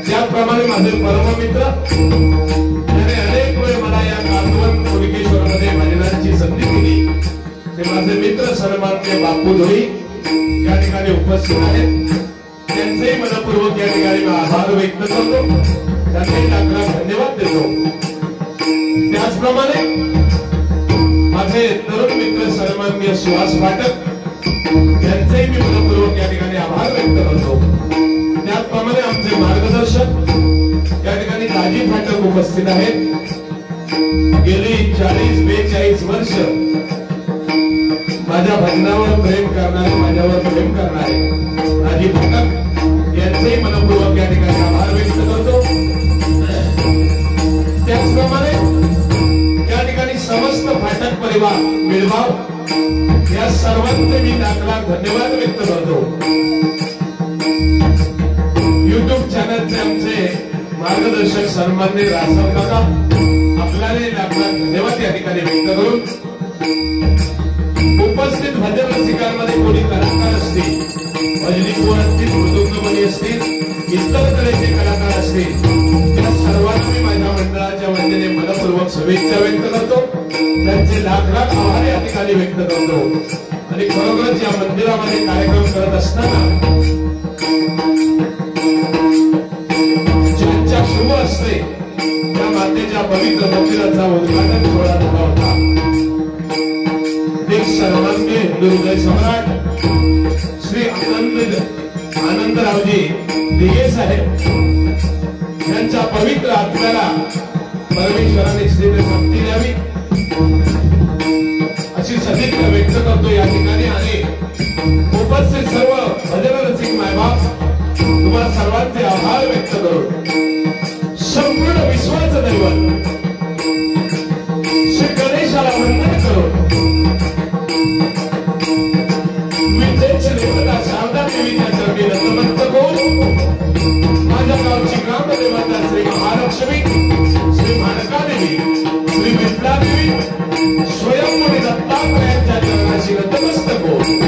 त्याप्रमाणे माझे परममित्र ज्याने अनेक वेळ मला या कालवण कोलिकेश्वर गावातले बापू धोई या ठिकाणी उपस्थित आहेत. त्यांचेही मनपूर्वक या ठिकाणी मी आभार व्यक्त करतो. त्यांनाही लाख धन्यवाद देतो. त्याचप्रमाणे माझे तरुण मित्र सन्माननीय सुहास पाठक यांचेही मी मनपूर्वक या ठिकाणी आभार व्यक्त करतो. त्याचप्रमाणे आमचे मार्गदर्शक या ठिकाणी दाजी फाटक उपस्थित आहेत. गेली 40-42 वर्ष माझ्या भजनावर प्रेम करणारे, माझ्यावर प्रेम करणारे दाजी फाटक यांचेही मनपूर्वक या ठिकाणी आभार व्यक्त करतो. त्याचप्रमाणे या ठिकाणी समस्त फाटक परिवार मिळवाव या सर्वांचे मी लाख धन्यवाद व्यक्त करतो. YouTube चॅनलचे आमचे मार्गदर्शक सन्माननीय रासव काका आपल्याला लाख धन्यवाद या ठिकाणी व्यक्त करून उपस्थित भजन रसिकांमध्ये कोणी कलाकार असतील, भजनी कोण असतील, मृदुंगमणी असतील, इतर तऱ्हेचे कलाकार असतील, त्या सर्वांना मी माझ्या मंडळाच्या वतीने मनपूर्वक शुभेच्छा व्यक्त करतो. त्यांचे लाख आभार या ठिकाणी व्यक्त करतो. आणि खरोखरच या मंदिरामध्ये कार्यक्रम करत असताना ज्यांच्या शुभ असते त्या मातेच्या पवित्र मंदिराचा उद्घाटन सोहळा झाला होता. एक सर्वांचे हिंदू हृदय सम्राट श्री आनंदरावजी दिघे साहेब यांच्या पवित्र आत्म्याला परमेश्वराने श्री शक्ती द्यावी अशी सदिच्छा व्यक्त करतो या ठिकाणी. आणि उपस्थित सर्व भजन रसिक मायबाप तुम्हाला सर्वांचे आभार व्यक्त करून संपूर्ण विश्वाचं दैवत श्री गणेशाला वंदन करून विद्येची देवता शारदा देवीच्या चरणी नतमस्तक होऊन माझ्या गावची ग्रामदेवता श्री महालक्ष्मी, श्री भानकादेवी, श्री विद्यादेवी, स्वयंभूनी दत्तात्रयांच्या चरणाशी नतमस्तक होऊन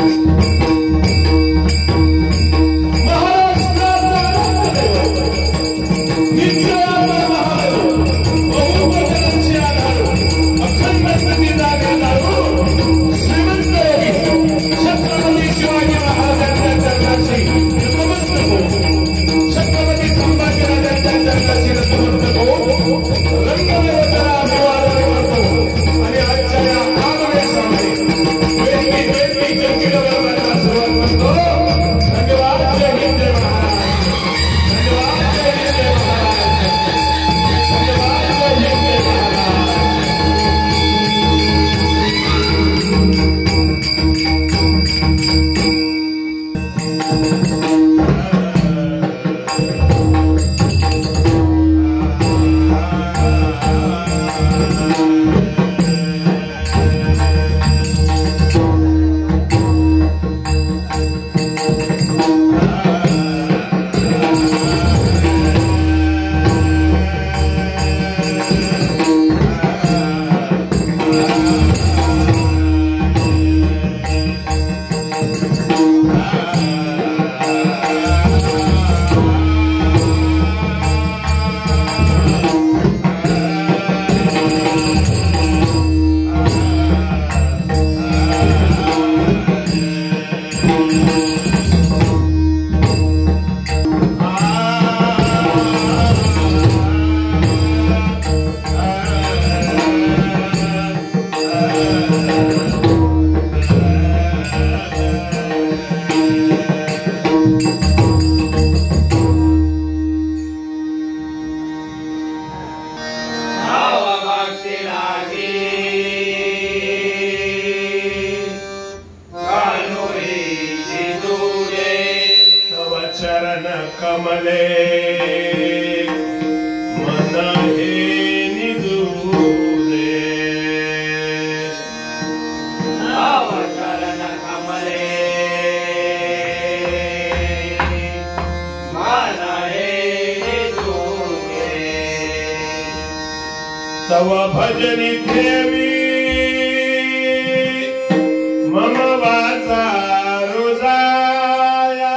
तव भजनी देवी मम वाचा रोजाया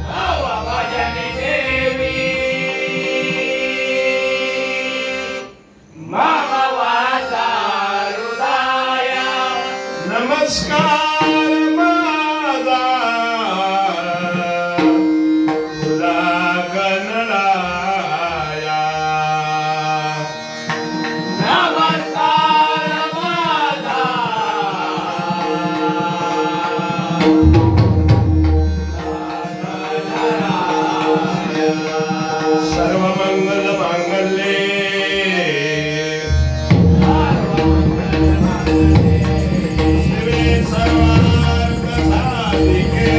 तव भजनी देवी मम वाचा रोजाया नमः नमस्कार माझा तुला गणराया नमस्कार माझा सर्व मंगल मांगल्ये शिवे सर्वार्थ साधिके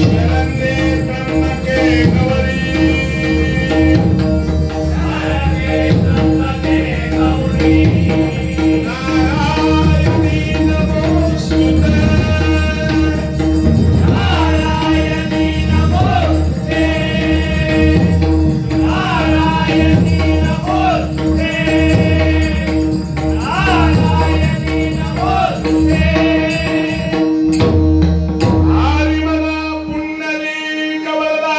शरण्ये त्र्यंबके गौरी नारायणी नमोस्तुते हरी मला पुंडलिक वरदा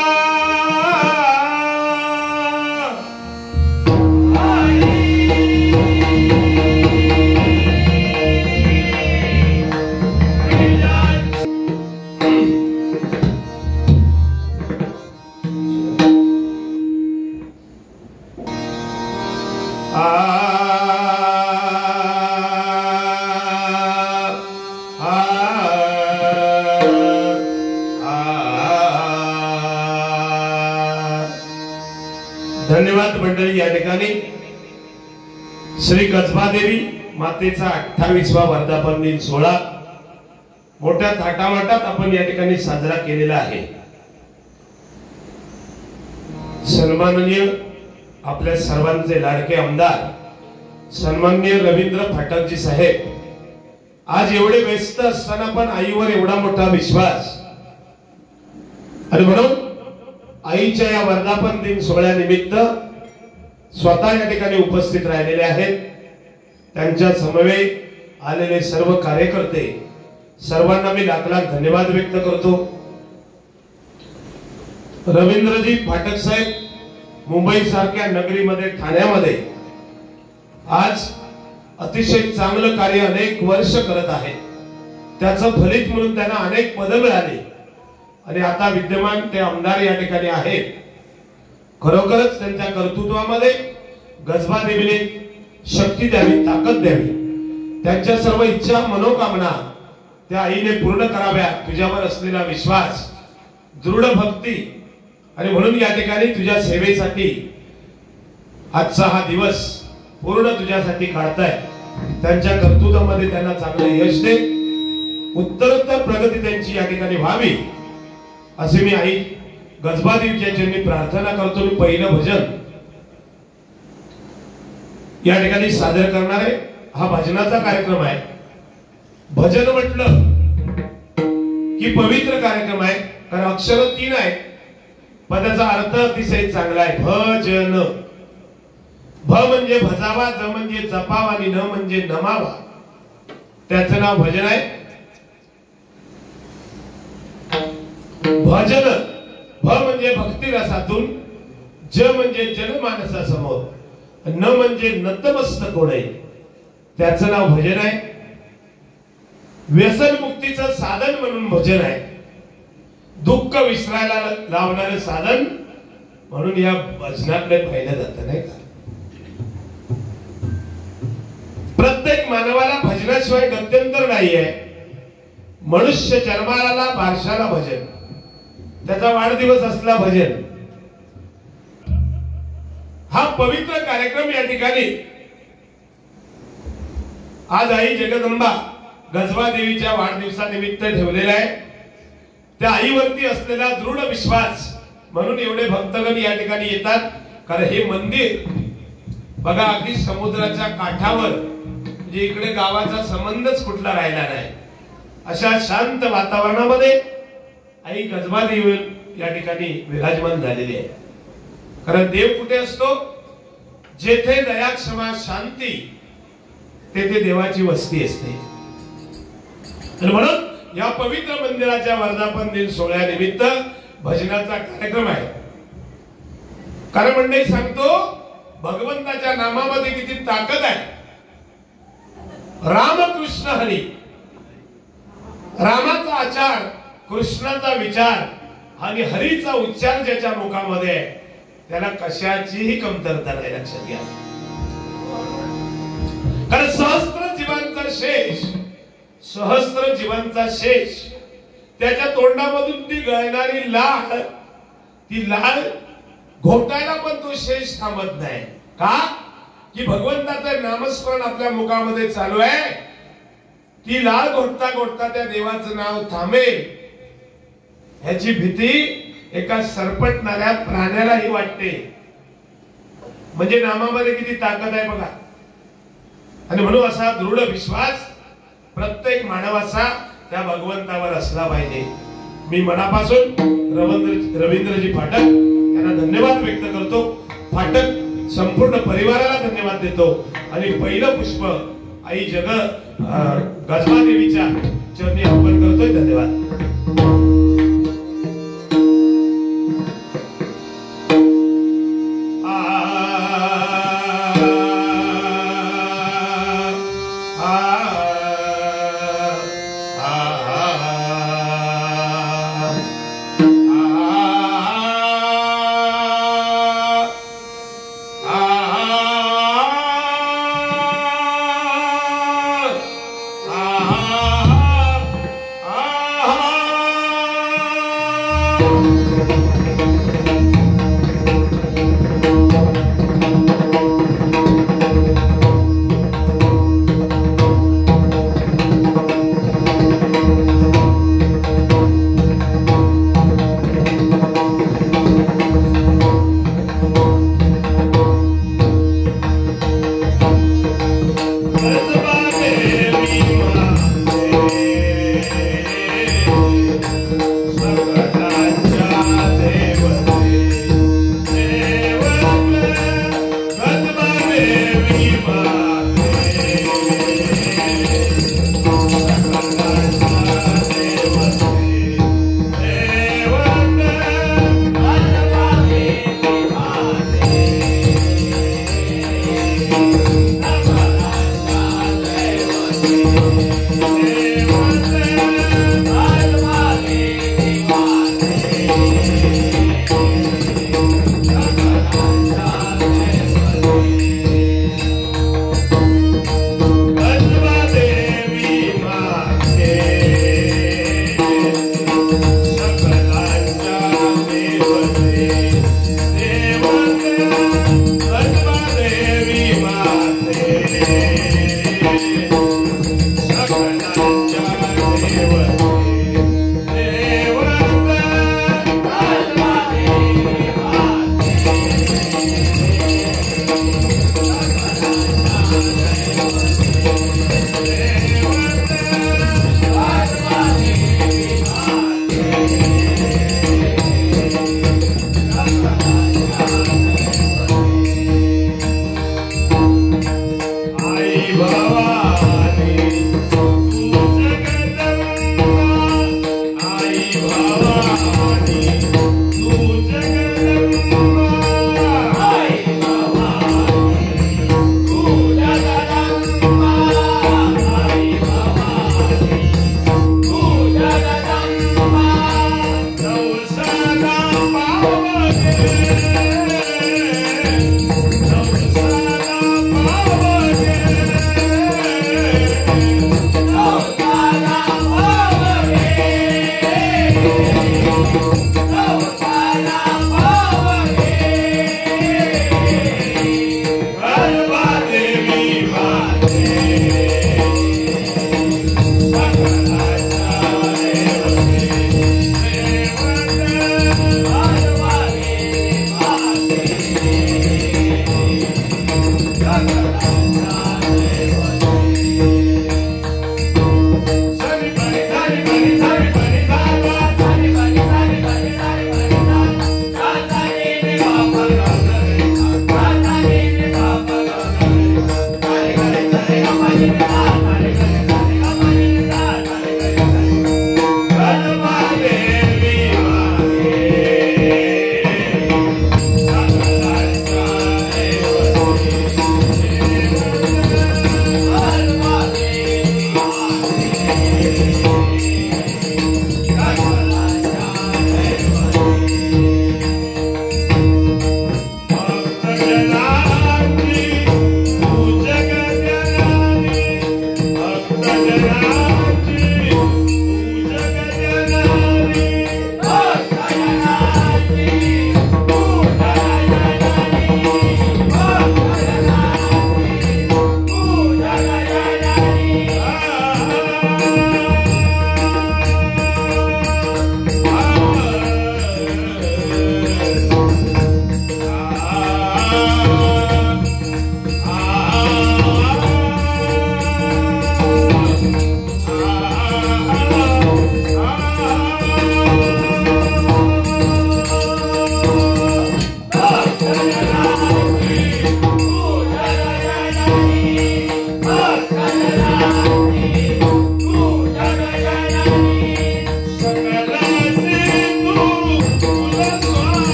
धन्यवाद मंडळी. या ठिकाणी श्री गजबादेवी मातेचा 28वा वर्धापन दिन सोहळा मोठ्या थाटामाटात आपण या ठिकाणी साजरा केलेला आहे. सन्माननीय आपल्या सर्वांचे लाडके आमदार सन्माननीय रवींद्र फाटकजी साहेब आज एवढे व्यस्त असताना पण आईवर एवढा मोठा विश्वास आणि म्हणून आईच्या या वर्धापन दिन सोहळ्यानिमित्त स्वतः या ठिकाणी उपस्थित राहिलेले आहेत. त्यांच्या समवेत आलेले सर्व कार्यकर्ते सर्वांना मी लाख लाख धन्यवाद व्यक्त करतो. रवींद्रजी फाटक साहेब मुंबई सारख्या नगरीमध्ये ठाण्यामध्ये आज अतिशय चांगलं कार्य अनेक वर्ष करत आहेत. त्याचं फलित म्हणून त्यांना अनेक पदं मिळाली आणि आता विद्यमान ते आमदार या ठिकाणी आहेत. खरोखरच त्यांच्या कर्तृत्वामध्ये गजबादेवीने शक्ती द्यावी, ताकद द्यावी. त्यांच्या सर्व इच्छा मनोकामना त्या आईने पूर्ण कराव्या. तुझ्यावर असलेला विश्वास, दृढ भक्ती आणि म्हणून या ठिकाणी तुझ्या सेवेसाठी आजचा हा दिवस पूर्ण तुझ्यासाठी काढताय. त्यांच्या कर्तृत्वामध्ये त्यांना चांगलं यश दे, उत्तरोत्तर प्रगती त्यांची या ठिकाणी व्हावी असे मी आई गजबादेवीच्या चरणी प्रार्थना करतो. मी पहिलं भजन या ठिकाणी सादर करणार आहे. हा भजनाचा कार्यक्रम आहे. भजन म्हटलं की पवित्र कार्यक्रम आहे, कारण अक्षर 3 आहेत. पदाचा अर्थ अतिशय चांगला आहे. भजन, भ म्हणजे भजावा, ज म्हणजे जपावा आणि न म्हणजे नमावा. त्याचं नाव भजन आहे. भजन भ म्हणजे भक्ती रसातून, ज म्हणजे जनमानसासमोर, न म्हणजे नतमस्तक होणे. त्याचं नाव भजन आहे. व्यसन मुक्तीचं साधन म्हणून भजन आहे. दुःख विसरायला लावणारं साधन म्हणून या भजनाकडे पाहिलं जातं, नाही का? प्रत्येक मानवाला भजनाशिवाय गत्यंतर नाहीये. मनुष्य जन्माला बारशाला भजन, त्याचा वाढदिवस असला भजन. हा पवित्र कार्यक्रम या ठिकाणी आज आई जगदंबा गजबादेवीच्या वाढदिवसानिमित्त ठेवलेला आहे. त्या आईवरती असलेला दृढ विश्वास म्हणून एवढे भक्तगण या ठिकाणी येतात. कारण हे मंदिर बघा अगदी समुद्राच्या काठावर, म्हणजे इकडे गावाचा संबंधच कुठला राहिला नाही, अशा शांत वातावरणामध्ये आई गजबादेवी या ठिकाणी विराजमान झालेली आहे. कारण देव कुठे असतो? जेथे दया, क्षमा, शांती, तेथे देवाची वस्ती असते. तर म्हणून या पवित्र मंदिराच्या वर्धापन दिन सोहळ्यानिमित्त भजनाचा कार्यक्रम आहे. कारण मंडळी सांगतो, भगवंताच्या नामामध्ये किती ताकद आहे. रामकृष्ण हरी, रामाचा आचार, कृष्णाचा विचार आणि हरीचा उच्चार ज्याच्या मुखामध्ये आहे त्याला कशाचीही कमतरता नाही. लक्षात घ्या. कारण सहस्त्र जीवांचा शेष त्याच्या तोंडामधून ती गळणारी लाळ, ती लाळ घोटायला पण तो शेष थांबत नाही. का? की भगवंताचं नामस्मरण आपल्या मुखामध्ये चालू आहे. ती लाळ घोटता घोटता त्या देवाचं नाव थांबेल ह्याची भीती एका सरपटणाऱ्या प्राण्यालाही वाटते. म्हणजे नामामध्ये किती ताकद आहे बघा. आणि म्हणून असा दृढ विश्वास प्रत्येक मानवाचा त्या भगवंतावर असला पाहिजे. मी मनापासून रवींद्रजी फाटक यांना धन्यवाद व्यक्त करतो. फाटक संपूर्ण परिवाराला धन्यवाद देतो. आणि पहिलं पुष्प आई गजबा देवीच्या चरणी अर्पण करतोय. धन्यवाद. देव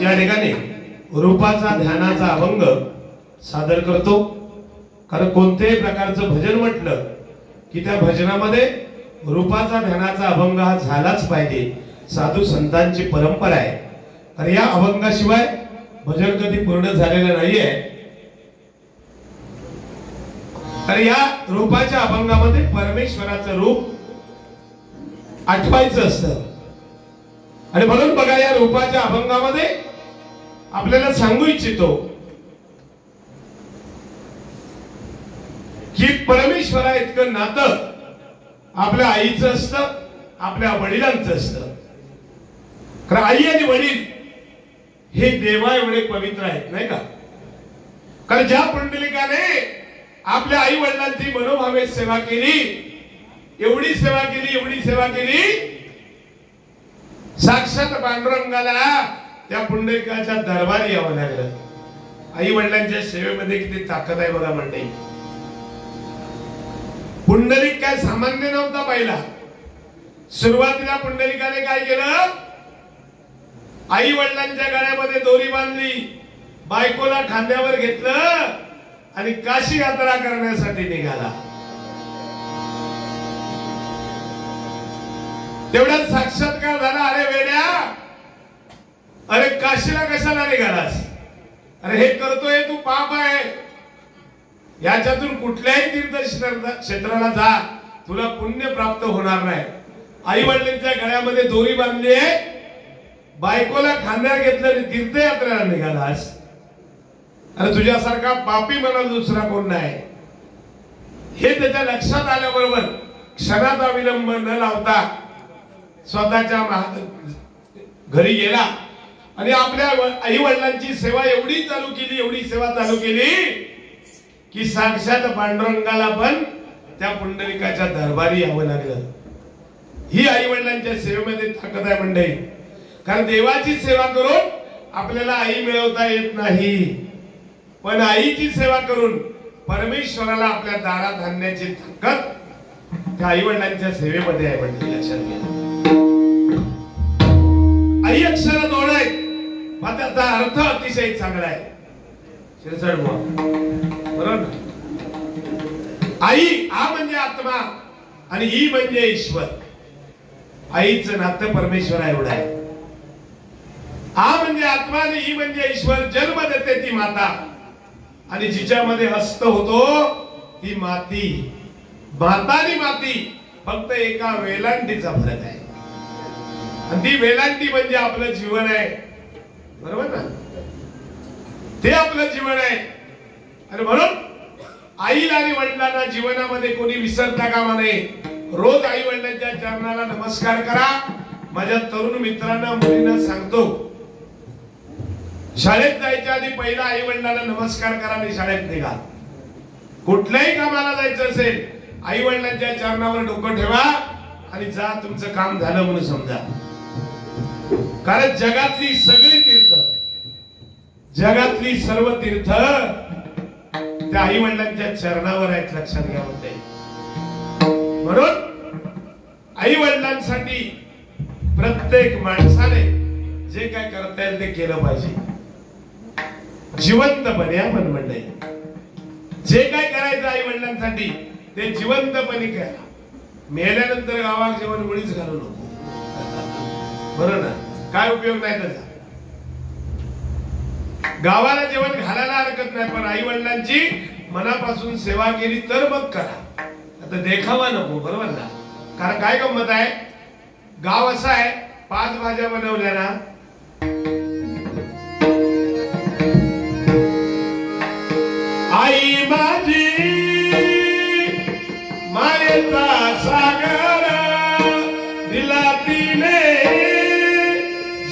या ठिकाणी रूपाचा ध्यानाचा अभंग सादर करतो। कारण कोणत्याही प्रकारचं भजन म्हटलं की त्या भजनामध्ये रूपाचा ध्यानाचा अभंग हा झालाच पाहिजे, साधू संतांची परंपरा आहे। तर या अभंगाशिवाय भजन कधी पूर्ण झालेलं नाहीये। तर या रूपाच्या अभंगामध्ये परमेश्वराचं रूप आठवायचं असतं आणि म्हणून बघा या रूपाच्या अभंगामध्ये आपल्याला सांगू इच्छितो की परमेश्वरा इतकं नातं आपल्या आईचं असतं, आपल्या वडिलांचं असतं। कारण आई आणि वडील हे देवा एवढे पवित्र आहेत, नाही का? कारण ज्या पुंडलिकाने आपल्या आई वडिलांची मनोभावे सेवा केली, एवढी सेवा केली, एवढी सेवा केली, साक्षात पांडुरंगाला त्या पुंडलिकाच्या दरबारी यावं लागलं। आई वडिलांच्या सेवेमध्ये किती ताकद आहे बघा मंडळी। पुंडलिक काय सामान्य नव्हता पहिला। सुरुवातीला पुंडलिकाने काय केलं, आई वडिलांच्या गळ्यामध्ये दोरी बांधली, बायकोला खांद्यावर घेतलं आणि काशी यात्रा करण्यासाठी निघाला। तेवढ्यात साक्षात्कार झाला, अरे वेड्या, अरे काशीला कशाला निघालास? अरे हे करतोय तू पाप आहे, याच्यातून कुठल्याही तीर्थ क्षेत्राला जा, तुला पुण्य प्राप्त होणार नाही। आई वडिलांच्या गळ्यामध्ये दोरी बांधली आहे, बायकोला खांद्यावर घेतलं आणि तीर्थयात्रेला निघालास, अरे तुझ्यासारखा पापी मला दुसरा कोण नाही। हे त्याच्या लक्षात आल्याबरोबर क्षणाचा विलंब न लावता स्वतःच्या घरी गेला आणि आपल्या आई वडिलांची सेवा एवढी चालू केली, एवढी सेवा चालू केली की साक्षात पांडुरंगाला पण त्या पुंडलिकाच्या दरबारी यावं लागलं। ही आई वडिलांच्या सेवेमध्ये ताकद आहे मंडळी। कारण देवाची सेवा करून आपल्याला आई मिळवता येत नाही, पण आईची सेवा करून परमेश्वराला आपल्या दारात आणण्याची ताकद त्या आई वडिलांच्या सेवेमध्ये आहे मंडळी, लक्षात घ्या। आई अक्षर दोन आहेत, पण त्याचा अर्थ अतिशय चांगला आहे। शिरसाट बुवा बरोबर ना? आई आ म्हणजे आत्मा आणि ई म्हणजे ईश्वर. आईचं नातं परमेश्वरा एवढं आहे. आ म्हणजे आत्मा आणि ई म्हणजे ईश्वर. जन्म देते ती माता आणि जिच्यामध्ये हस्त होतो ती माती. माता आणि माती फक्त एका वेलांटीचा फरक आहे आणि ती वेलांटी म्हणजे आपलं जीवन आहे. बरोबर ना? ते आपलं जीवन आहे. आणि म्हणून आईला आणि वडिलांना जीवनामध्ये कोणी विसरता कामा नये. रोज आई वडिलांच्या चरणाला नमस्कार करा. माझ्या तरुण मित्रांना मुलींना सांगतो, शाळेत जायच्या आधी पहिला आई वडिलांना नमस्कार करा आणि शाळेत निघा. कुठल्याही कामाला जायचं असेल आई वडिलांच्या चरणावर डोकं ठेवा आणि जा. तुमचं काम झालं म्हणून समजा. कारण जगातली सगळी तीर्थ, जगातली सर्व तीर्थ त्या आई वडिलांच्या चरणावर आहेत. लक्षात घ्या. म्हणते म्हणून आई वडिलांसाठी प्रत्येक माणसाने जे काय करता येईल ते केलं पाहिजे. जिवंतपणे आपण म्हणणे जे काय करायचं आई वडिलांसाठी ते जिवंतपणे करा. मेल्यानंतर गावात जेवण मुळीच घालू नको. बरोबर ना? काय उपयोग नाही त्याचा. गावाला जेवण घालायला हरकत नाही, पण आई वडिलांची मनापासून सेवा केली तर मग करा. आता देखावा नको. बरोबर ना? कारण काय गंमत आहे, गाव असं आहे 5 भाज्या बनवल्या ना आई माझी मायेचा सागर दिला तिने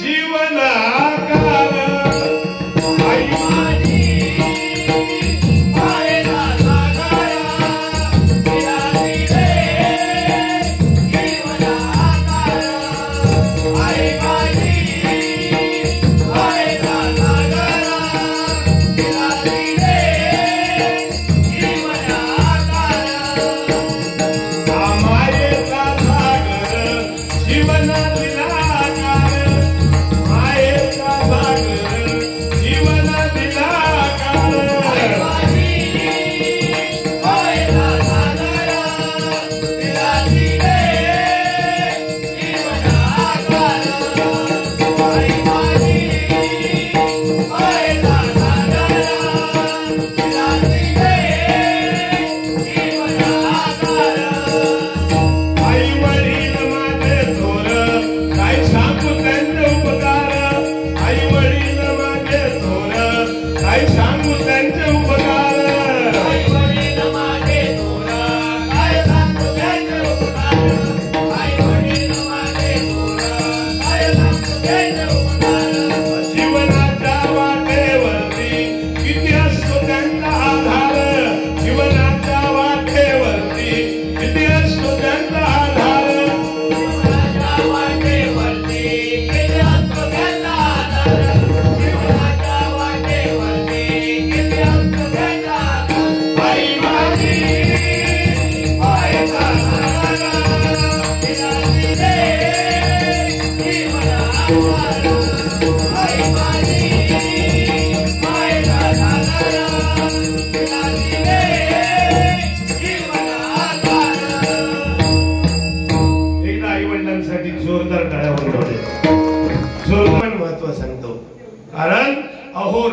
जीवनाकार. आई माझी मायेचा सागर दिला तिने जीवनाकार. आई माझी मायेचा सागर दिला तिने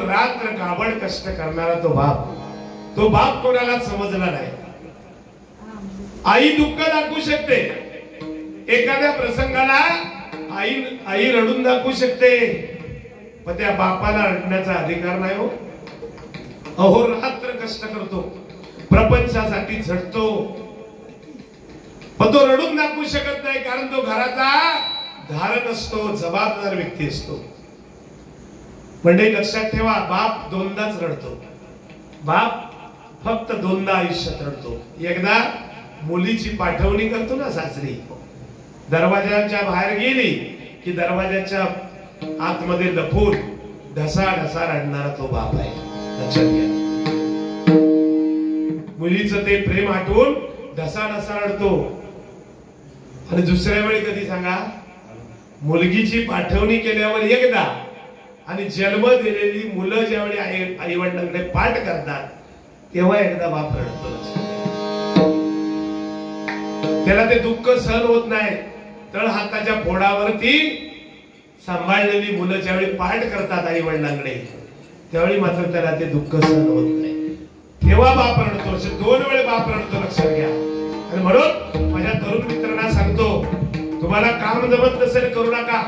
रात्र काबड कष्ट करणारा तो बाप कोणाला समजला नाही. आई दुःख दाखवू शकते. एखाद्या प्रसंगाला आई रडून दाखवू शकते, पण त्या बापाला रडण्याचा अधिकार नाही हो. अहोरात्र कष्ट करतो, प्रपंचासाठी झटतो, पण तो रडून दाखवू शकत नाही. कारण तो घराचा धारक असतो, जबाबदार व्यक्ती असतो. म्हणजे लक्षात ठेवा, बाप दोनदाच रडतो. बाप फक्त दोनदा आयुष्यात रडतो. एकदा मुलीची पाठवणी करतो ना सासरी, दरवाजाच्या बाहेर गेली की दरवाजाच्या आतमध्ये लपून ढसा ढसा रडणारा तो बाप आहे. लक्षात घ्या. मुलीचं ते प्रेम आठवून ढसा ढसा रडतो. आणि दुसऱ्या वेळी कधी सांगा, मुलगीची पाठवणी केल्यावर एकदा आणि जन्म दिलेली मुलं ज्यावेळी आई वडिलांकडे पाठ करतात तेव्हा एकदा बाप रडतो. त्याला ते दुःख सहन होत नाही. तळ हाताच्या फोडावरती सांभाळलेली मुलं ज्यावेळी पाठ करतात आई वडिलांकडे त्यावेळी मात्र त्याला ते दुःख सहन होत नाही. तेव्हा बाप रडतो. असे 2 वेळ बाप रडतो, लक्षात घ्या. आणि म्हणून माझ्या तरुण मित्रांना सांगतो, तुम्हाला काम जमत नसेल करू नका,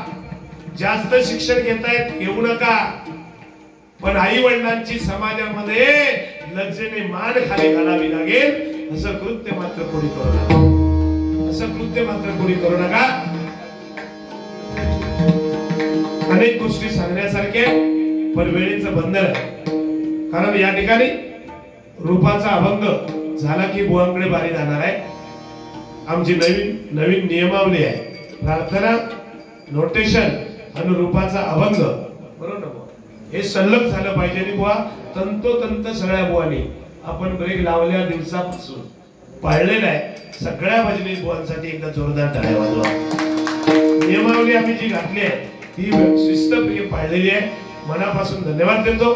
जास्त शिक्षण घेतायत घेऊ नका, पण आई वडिलांची समाजामध्ये लज्जेने मान खाली घालावी लागेल असं कृत्य मात्र कोणी करू नका. असं कृत्य मात्र कोणी करू नका. अनेक गोष्टी सांगण्यासारख्या पण वेळेचं बंधन आहे. कारण या ठिकाणी रूपाचा अभंग झाला की बुवांकडे बारी जाणार आहे. आमची नवीन नियमावली आहे. प्रार्थना, नोटेशन आणि रूपाचा अभंग, बरोबर हे सलग झालं पाहिजे. आणि बुवा तंतोतंत सगळ्या बुवांनी आपण ब्रेक लावल्या दिवसापासून पाळलेला आहे. सगळ्या भजनी बुवांसाठी एकदा जोरदार टाळ्या वाजवा. नियमावली आम्ही जी घातली आहे ती शिस्तप्रिय पाळलेली आहे. मनापासून धन्यवाद देतो.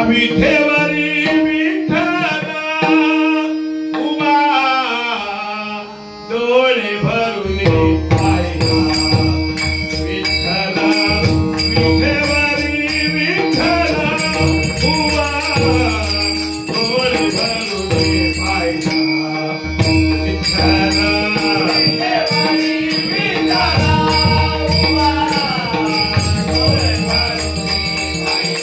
विठेवरी विठ्ठला उभा डोळे भरून पाहिला. विठ्ठला विठेवरी विठ्ठला उभा डोळे भरून पाहिला. विठ्ठला विठेवरी विठ्ठला उभा डोळे भरून पाहिला.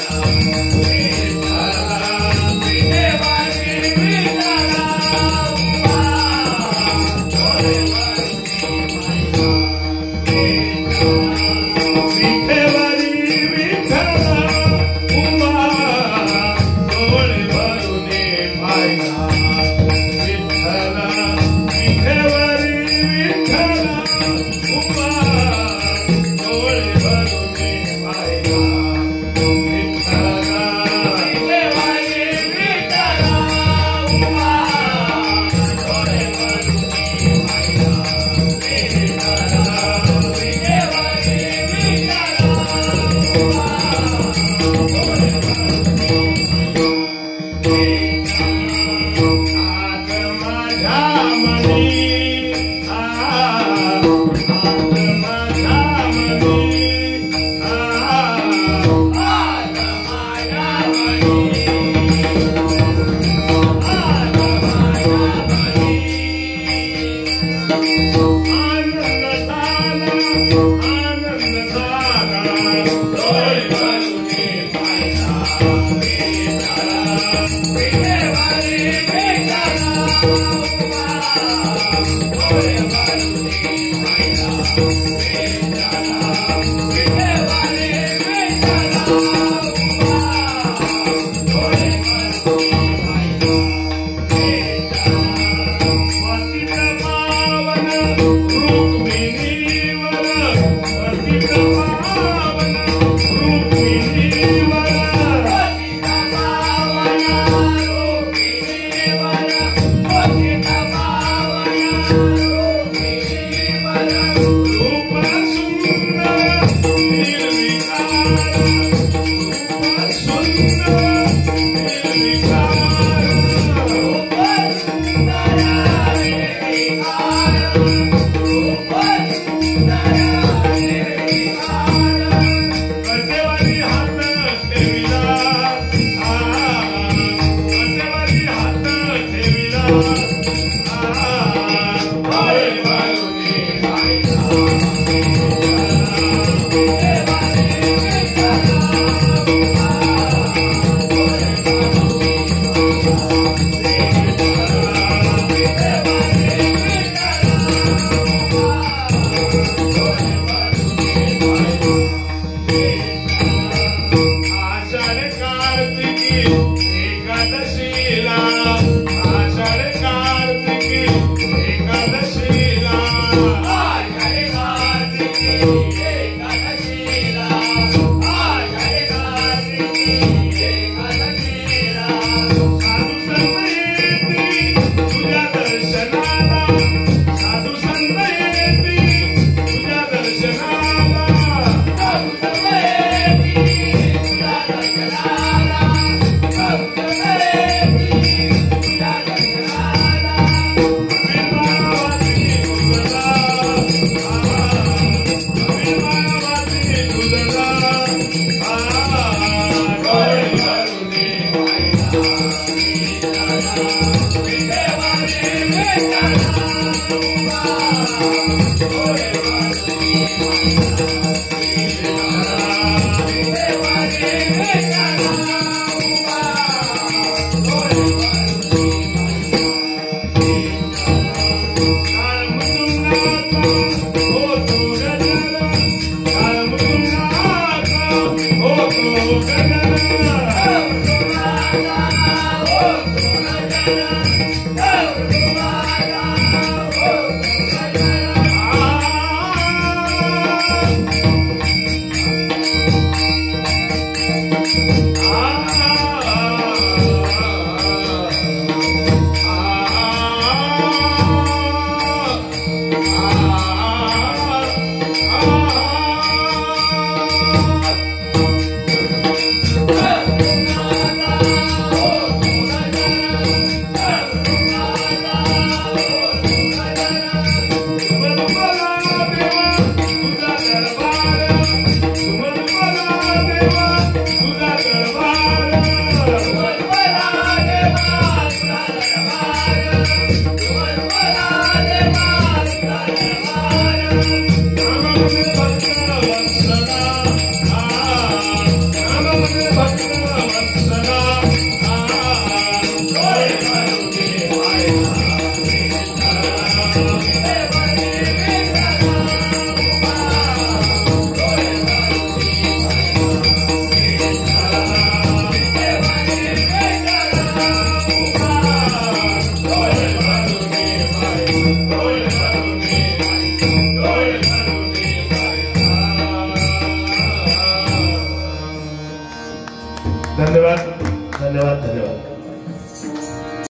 Bye.